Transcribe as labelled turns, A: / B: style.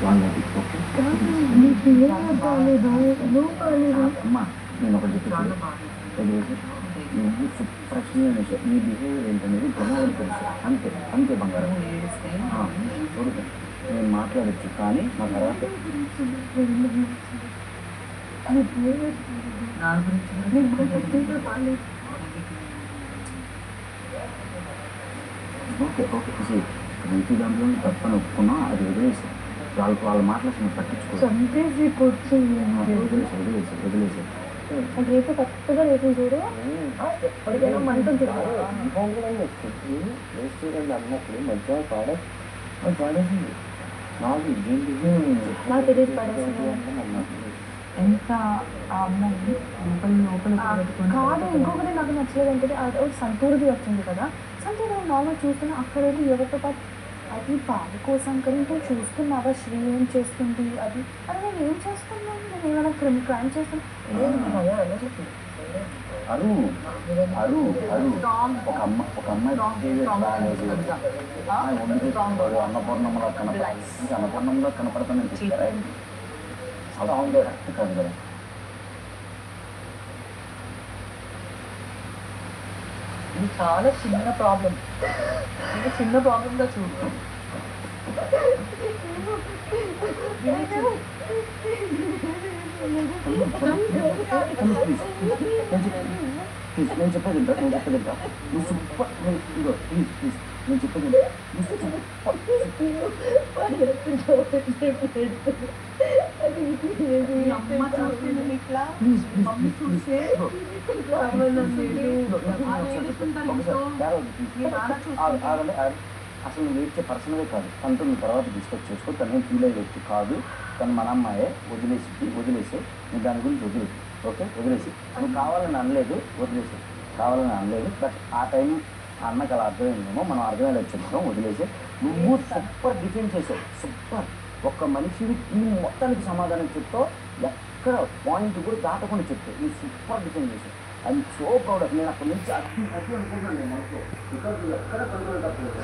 A: వాళ్ళది ఓకే అమ్మా నేను ఒకటి చెప్పాను వదిలేసి నువ్వు సూపర్ ఎక్స్ప్లెనేషన్ నీ బిహేవియర్ ఏంటనేది జనాలు తెలుసు అంతే అంతే బంగారం చూడదు నేను మాట్లాడచ్చు కానీ నా తర్వాత ఓకే ఓకే రీతి దాంట్లో తప్పని ఒప్పుకున్నా అది వదిలేసి వాళ్ళ మాటలు పట్టించుకో వదిలేసి
B: రేపు కరెక్ట్గా రేపు చూడు ఎప్పటికైనా మంటుంది
A: అన్నప్పుడు మధ్యాహ్నం పాడేసింది నాకు
B: నాకు తెలియదు పడేసింది
C: ఎంత ఆ అమ్మాయి లోపల
B: కాదు. ఇంకొకటి నాకు నచ్చలేదు అంటే సంతూర్ది వచ్చింది కదా, సంతూర్ నార్మల్ చూస్తున్నా అక్కడ ఎవరితో పాటు అది బావి కోసం కానీ నువ్వు చూస్తున్నావా శ్రీ ఏం చేస్తుంది అది అది నేను ఏం చేస్తున్నాను, నేను ఏమైనా క్రైమ్ చేస్తాను
A: అన్నపూర్ణంలో కనపడతానని అలా ఉంది కరెక్ట్ కాదు కదా.
C: ఇది చాలా చిన్న ప్రాబ్లం, ఇది చిన్న ప్రాబ్లంగా చూడు.
A: నేను చెప్పేది నువ్వు సూపర్ ఇగో ప్లీజ్ నేను చెప్పేది అసలు నువ్వు ఏడ్చే పర్సనలే కాదు, తనతో నువ్వు తర్వాత డిస్కస్ చేసుకో. తను ఫీల్ అయ్యే వ్యక్తి కాదు, తను మన అమ్మాయే. వదిలేసి నేను దాని గురించి వదిలేసి ఓకే వదిలేసి నువ్వు కావాలని అనలేదు, కావాలని అనలేదు. బట్ ఆ టైం అన్నకు అలా అర్థమైందేమో, మనం అర్థమయ్యేలా చెప్తాం. వదిలేసి నువ్వు సూపర్ డిఫెండ్ చేసావు, సూపర్. ఒక్క మనిషిని ఈ మొత్తానికి సమాధానం చెప్తావు, ఎక్కడ పాయింట్ కూడా దాటకుండా చెప్తావు. నువ్వు సూపర్ డిఫెండ్ చేసావు. I'm so proud of. నేను అక్కడి నుంచి అతి అనుకున్నాను నేను మనసులో, బికాజ్ నువ్వు ఎక్కడ కంట్రోల్ తప్పలేదు.